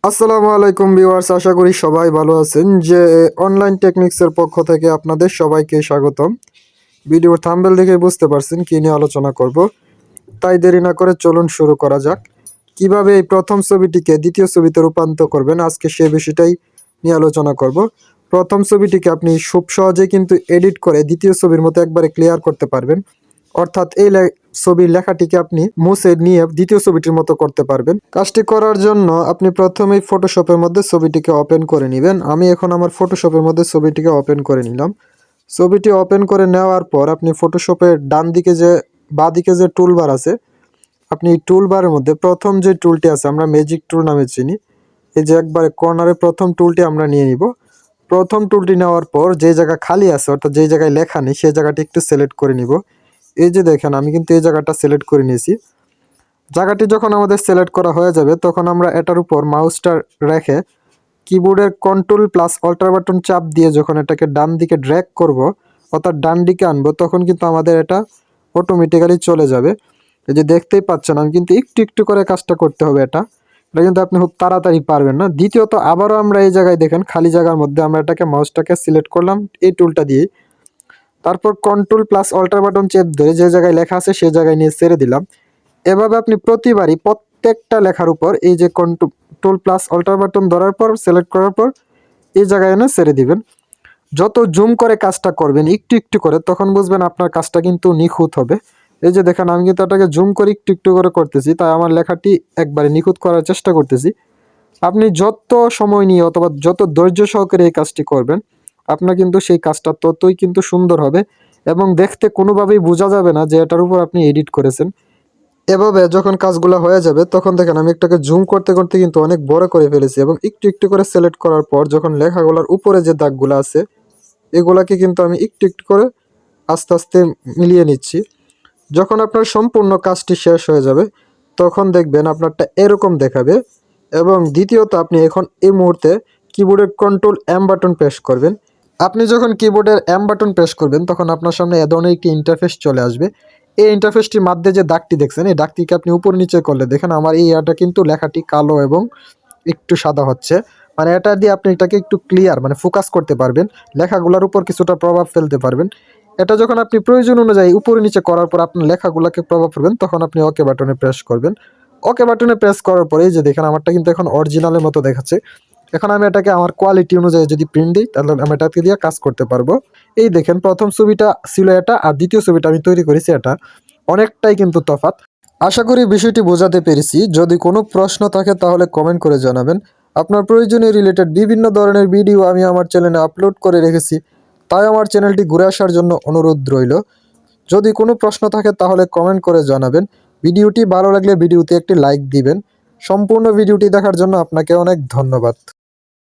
আসসালামু আলাইকুম ভিউয়ার্স, আশা করি সবাই ভালো আছেন। যে অনলাইন টেকনিক্সের পক্ষ থেকে আপনাদের সবাইকে স্বাগতম। ভিডিওর থাম্বনেল দেখে বুঝতে পারছেন কি নিয়ে আলোচনা করব, তাই দেরি না করে চলুন শুরু করা যাক। কিভাবে এই প্রথম ছবিটিকে দ্বিতীয় ছবিতে রূপান্তর করবেন, আজকে সে বিষয়টাই নিয়ে আলোচনা করব। প্রথম ছবিটিকে আপনি খুব সহজেই কিন্তু এডিট করে দ্বিতীয় ছবির মতো একবারে ক্লিয়ার করতে পারবেন। অর্থাৎ এই ছবির লেখাটিকে আপনি মুছে নিয়ে দ্বিতীয় ছবিটির মতো করতে পারবেন। কাজটি করার জন্য আপনি প্রথমেই ফটোশপের মধ্যে ছবিটিকে ওপেন করে নেবেন। আমি এখন আমার ফটোশপের মধ্যে ছবিটিকে ওপেন করে নিলাম। ছবিটি ওপেন করে নেওয়ার পর আপনি ফটোশপের ডান দিকে যে বাঁ দিকে যে টুলবার আছে, আপনি এই টুলবারের মধ্যে প্রথম যে টুলটি আছে, আমরা ম্যাজিক টুল নামে চিনি, এই যে একবারে কর্নারে প্রথম টুলটি আমরা নিয়ে নিব। প্রথম টুলটি নেওয়ার পর যে জায়গা খালি আছে, অর্থাৎ যে জায়গায় লেখা নেই, সেই জায়গাটি একটু সিলেক্ট করে নিব। এই যে দেখেন, আমি কিন্তু এই জায়গাটা সিলেক্ট করে নিয়েছি। জায়গাটি যখন আমাদের সিলেক্ট করা হয়ে যাবে, তখন আমরা এটার উপর মাউসটা রেখে কিবোর্ডের কন্ট্রোল প্লাস অল্টার বাটন চাপ দিয়ে যখন এটাকে ডান দিকে ড্র্যাগ করব, অর্থাৎ ডান দিকে আনবো, তখন কিন্তু আমাদের এটা অটোমেটিক্যালি চলে যাবে। এই যে দেখতেই পাচ্ছেন, আমি কিন্তু একটু একটু করে কাজটা করতে হবে। এটা কিন্তু আপনি খুব তাড়াতাড়ি পারবেন না। দ্বিতীয়ত আবারও আমরা এই জায়গায় দেখেন খালি জায়গার মধ্যে আমরা এটাকে মাউসটাকে সিলেক্ট করলাম এই টুলটা দিয়ে। তারপর কন্ট্রোল প্লাস অল্টার বাটন চেপ ধরে যে জায়গায় লেখা আছে সেই জায়গায় নিয়ে ছেড়ে দিলাম। এভাবে আপনি প্রতিবারই প্রত্যেকটা লেখার উপর এই যে কন্ট্রোল প্লাস অল্টার বাটন ধরার পর সিলেক্ট করার পর এই জায়গায় এনে ছেড়ে দিবেন। যত জুম করে কাজটা করবেন একটু একটু করে, তখন বুঝবেন আপনার কাজটা কিন্তু নিখুঁত হবে। এই যে দেখেন, আমি কিন্তু এটাকে জুম করে একটু একটু করে করতেছি, তাই আমার লেখাটি একবারে নিখুঁত করার চেষ্টা করতেছি। আপনি যত সময় নিয়ে অথবা যত ধৈর্য সহকারে এই কাজটি করবেন, আপনার কিন্তু সেই কাজটা ততই কিন্তু সুন্দর হবে এবং দেখতে কোনোভাবেই বোঝা যাবে না যে এটার উপর আপনি এডিট করেছেন। এভাবে যখন কাজগুলো হয়ে যাবে, তখন দেখেন আমি একটাকে জুম করতে করতে কিন্তু অনেক বড় করে ফেলেছি এবং একটু একটু করে সিলেক্ট করার পর যখন লেখাগুলোর উপরে যে দাগগুলো আছে, এগুলাকে কিন্তু আমি একটু একটু করে আস্তে আস্তে মিলিয়ে নিচ্ছি। যখন আপনার সম্পূর্ণ কাজটি শেষ হয়ে যাবে, তখন দেখবেন আপনারটা এরকম দেখাবে। এবং দ্বিতীয়ত আপনি এখন এই মুহূর্তে কিবোর্ডের কন্ট্রোল এম বাটন প্রেস করবেন। আপনি যখন কিবোর্ডের এম বাটন প্রেস করবেন, তখন আপনার সামনে এ ধরনের একটি ইন্টারফেস চলে আসবে। এই ইন্টারফেসটির মধ্যে যে দাগটি দেখছেন, এই দাগটিকে আপনি উপর নিচে করলে দেখেন আমার এই ইয়াটা কিন্তু লেখাটি কালো এবং একটু সাদা হচ্ছে। মানে এটা দিয়ে আপনি এটাকে একটু ক্লিয়ার মানে ফোকাস করতে পারবেন, লেখাগুলোর উপর কিছুটা প্রভাব ফেলতে পারবেন। এটা যখন আপনি প্রয়োজন অনুযায়ী উপরে নিচে করার পর আপনার লেখাগুলোকে প্রভাব ফেলবেন, তখন আপনি ওকে বাটনে প্রেস করবেন। ওকে বাটনে প্রেস করার পরে যে দেখেন আমারটা কিন্তু এখন অরিজিনালের মতো দেখাচ্ছে। এখন আমি এটাকে আমার কোয়ালিটি অনুযায়ী যদি প্রিন্ট দিই, তাহলে আমি এটাকে দিয়ে কাজ করতে পারবো। এই দেখেন, প্রথম ছবিটা ছিল এটা আর দ্বিতীয় ছবিটা আমি তৈরি করেছি এটা, অনেকটাই কিন্তু তফাৎ। আশা করি বিষয়টি বোঝাতে পেরেছি। যদি কোনো প্রশ্ন থাকে তাহলে কমেন্ট করে জানাবেন। আপনার প্রয়োজনীয় রিলেটেড বিভিন্ন ধরনের ভিডিও আমি আমার চ্যানেলে আপলোড করে রেখেছি, তাই আমার চ্যানেলটি ঘুরে আসার জন্য অনুরোধ রইল। যদি কোনো প্রশ্ন থাকে তাহলে কমেন্ট করে জানাবেন। ভিডিওটি ভালো লাগলে ভিডিওতে একটি লাইক দিবেন। সম্পূর্ণ ভিডিওটি দেখার জন্য আপনাকে অনেক ধন্যবাদ।